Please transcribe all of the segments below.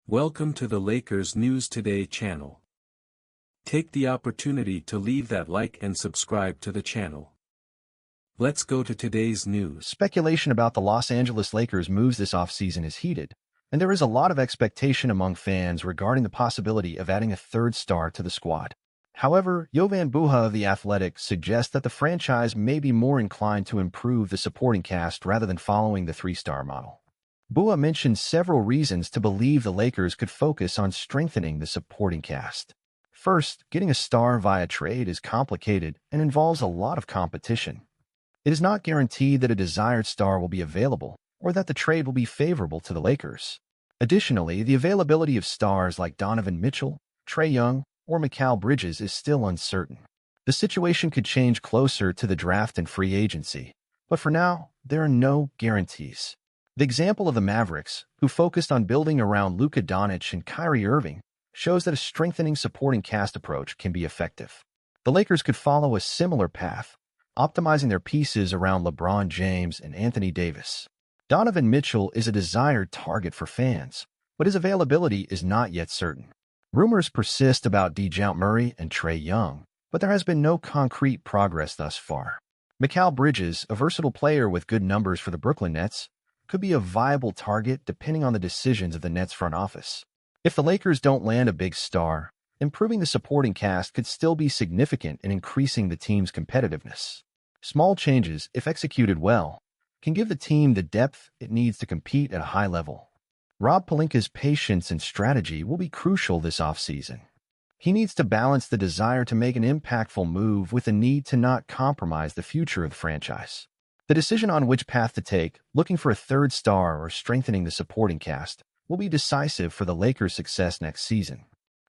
Welcome to the Lakers News Today channel. Take the opportunity to leave that like and subscribe to the channel. Let's go to today's news. Speculation about the Los Angeles Lakers moves this offseason is heated, and there is a lot of expectation among fans regarding the possibility of adding a third star to the squad. However, Jovan Buha of The Athletic suggests that the franchise may be more inclined to improve the supporting cast rather than following the three-star model. Buha mentioned several reasons to believe the Lakers could focus on strengthening the supporting cast. First, getting a star via trade is complicated and involves a lot of competition. It is not guaranteed that a desired star will be available or that the trade will be favorable to the Lakers. Additionally, the availability of stars like Donovan Mitchell, Trae Young, or Mikal Bridges is still uncertain. The situation could change closer to the draft and free agency, but for now, there are no guarantees. The example of the Mavericks, who focused on building around Luka Doncic and Kyrie Irving, shows that a strengthening supporting cast approach can be effective. The Lakers could follow a similar path, optimizing their pieces around LeBron James and Anthony Davis. Donovan Mitchell is a desired target for fans, but his availability is not yet certain. Rumors persist about DeJounte Murray and Trae Young, but there has been no concrete progress thus far. Mikal Bridges, a versatile player with good numbers for the Brooklyn Nets, could be a viable target depending on the decisions of the Nets front office. If the Lakers don't land a big star, improving the supporting cast could still be significant in increasing the team's competitiveness. Small changes, if executed well, can give the team the depth it needs to compete at a high level. Rob Pelinka's patience and strategy will be crucial this offseason. He needs to balance the desire to make an impactful move with the need to not compromise the future of the franchise. The decision on which path to take, looking for a third star or strengthening the supporting cast, will be decisive for the Lakers' success next season.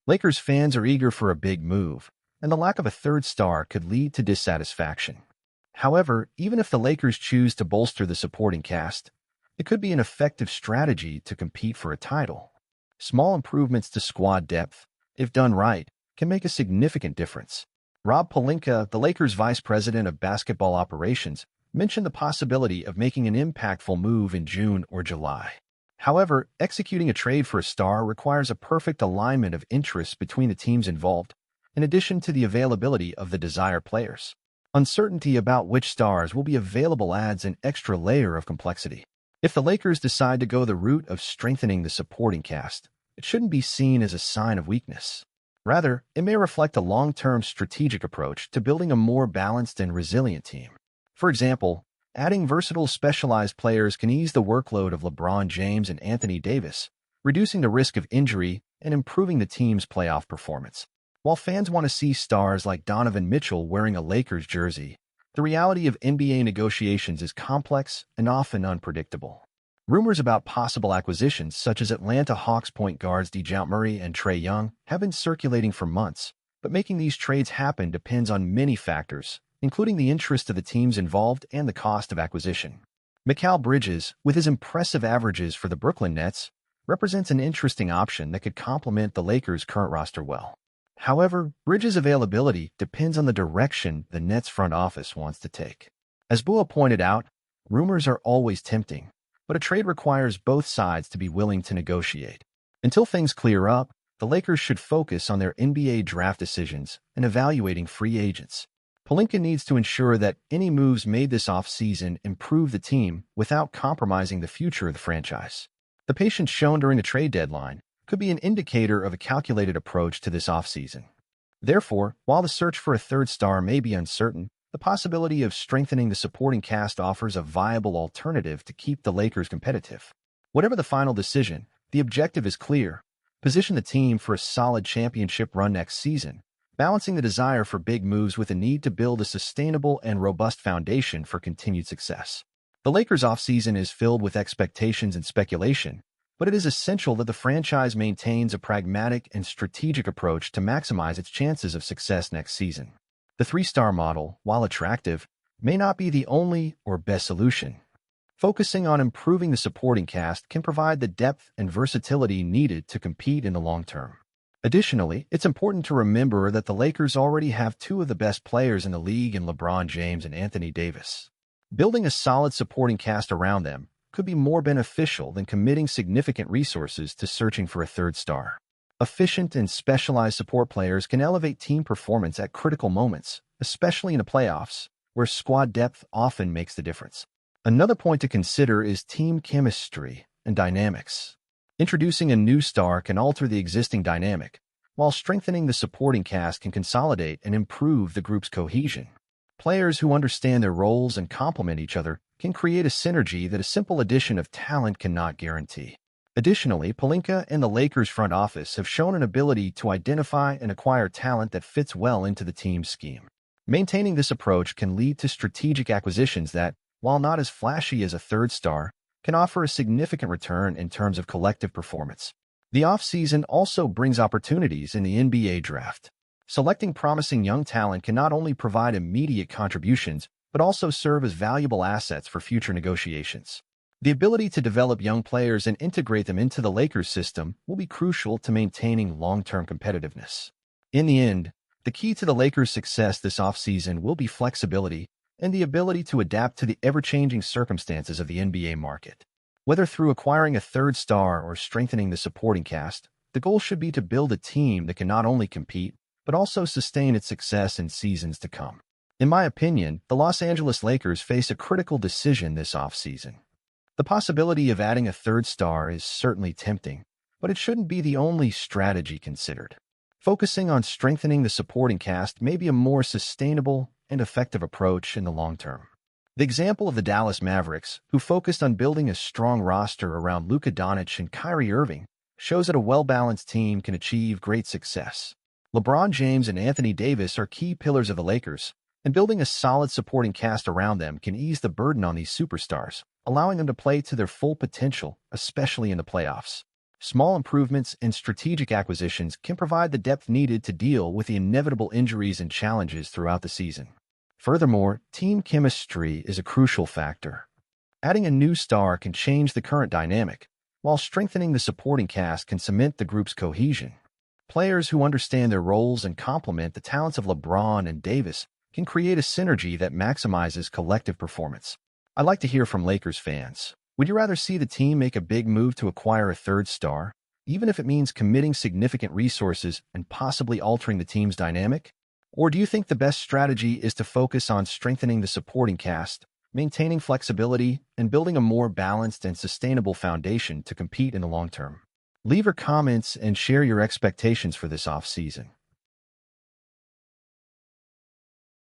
Lakers fans are eager for a big move, and the lack of a third star could lead to dissatisfaction. However, even if the Lakers choose to bolster the supporting cast, it could be an effective strategy to compete for a title. Small improvements to squad depth, if done right, can make a significant difference. Rob Pelinka, the Lakers' vice president of basketball operations, mentioned the possibility of making an impactful move in June or July. However, executing a trade for a star requires a perfect alignment of interests between the teams involved, in addition to the availability of the desired players. Uncertainty about which stars will be available adds an extra layer of complexity. If the Lakers decide to go the route of strengthening the supporting cast, it shouldn't be seen as a sign of weakness. Rather, it may reflect a long-term strategic approach to building a more balanced and resilient team. For example, adding versatile specialized players can ease the workload of LeBron James and Anthony Davis, reducing the risk of injury and improving the team's playoff performance. While fans want to see stars like Donovan Mitchell wearing a Lakers jersey, the reality of NBA negotiations is complex and often unpredictable. Rumors about possible acquisitions such as Atlanta Hawks point guards DeJounte Murray and Trae Young have been circulating for months, but making these trades happen depends on many factors, including the interest of the teams involved and the cost of acquisition. Mikal Bridges, with his impressive averages for the Brooklyn Nets, represents an interesting option that could complement the Lakers' current roster well. However, Bridges' availability depends on the direction the Nets front office wants to take. As Buha pointed out, rumors are always tempting, but a trade requires both sides to be willing to negotiate. Until things clear up, the Lakers should focus on their NBA draft decisions and evaluating free agents. Pelinka needs to ensure that any moves made this offseason improve the team without compromising the future of the franchise. The patience shown during the trade deadline could be an indicator of a calculated approach to this offseason. Therefore, while the search for a third star may be uncertain, the possibility of strengthening the supporting cast offers a viable alternative to keep the Lakers competitive. Whatever the final decision, the objective is clear: position the team for a solid championship run next season, balancing the desire for big moves with the need to build a sustainable and robust foundation for continued success. The Lakers' offseason is filled with expectations and speculation, but it is essential that the franchise maintains a pragmatic and strategic approach to maximize its chances of success next season. The three-star model, while attractive, may not be the only or best solution. Focusing on improving the supporting cast can provide the depth and versatility needed to compete in the long term. Additionally, it's important to remember that the Lakers already have two of the best players in the league in LeBron James and Anthony Davis. Building a solid supporting cast around them could be more beneficial than committing significant resources to searching for a third star. Efficient and specialized support players can elevate team performance at critical moments, especially in the playoffs, where squad depth often makes the difference. Another point to consider is team chemistry and dynamics. Introducing a new star can alter the existing dynamic, while strengthening the supporting cast can consolidate and improve the group's cohesion. Players who understand their roles and complement each other can create a synergy that a simple addition of talent cannot guarantee. Additionally, Pelinka and the Lakers front office have shown an ability to identify and acquire talent that fits well into the team's scheme. Maintaining this approach can lead to strategic acquisitions that, while not as flashy as a third star, can offer a significant return in terms of collective performance. The offseason also brings opportunities in the NBA draft. Selecting promising young talent can not only provide immediate contributions, but also serve as valuable assets for future negotiations. The ability to develop young players and integrate them into the Lakers system will be crucial to maintaining long-term competitiveness. In the end, the key to the Lakers' success this offseason will be flexibility and the ability to adapt to the ever-changing circumstances of the NBA market. Whether through acquiring a third star or strengthening the supporting cast, the goal should be to build a team that can not only compete, but also sustain its success in seasons to come. In my opinion, the Los Angeles Lakers face a critical decision this offseason. The possibility of adding a third star is certainly tempting, but it shouldn't be the only strategy considered. Focusing on strengthening the supporting cast may be a more sustainable and effective approach in the long term. The example of the Dallas Mavericks, who focused on building a strong roster around Luka Doncic and Kyrie Irving, shows that a well-balanced team can achieve great success. LeBron James and Anthony Davis are key pillars of the Lakers, and building a solid supporting cast around them can ease the burden on these superstars, allowing them to play to their full potential, especially in the playoffs. Small improvements and strategic acquisitions can provide the depth needed to deal with the inevitable injuries and challenges throughout the season. Furthermore, team chemistry is a crucial factor. Adding a new star can change the current dynamic, while strengthening the supporting cast can cement the group's cohesion. Players who understand their roles and complement the talents of LeBron and Davis can create a synergy that maximizes collective performance. I'd like to hear from Lakers fans. Would you rather see the team make a big move to acquire a third star, even if it means committing significant resources and possibly altering the team's dynamic? Or do you think the best strategy is to focus on strengthening the supporting cast, maintaining flexibility, and building a more balanced and sustainable foundation to compete in the long term? Leave your comments and share your expectations for this offseason.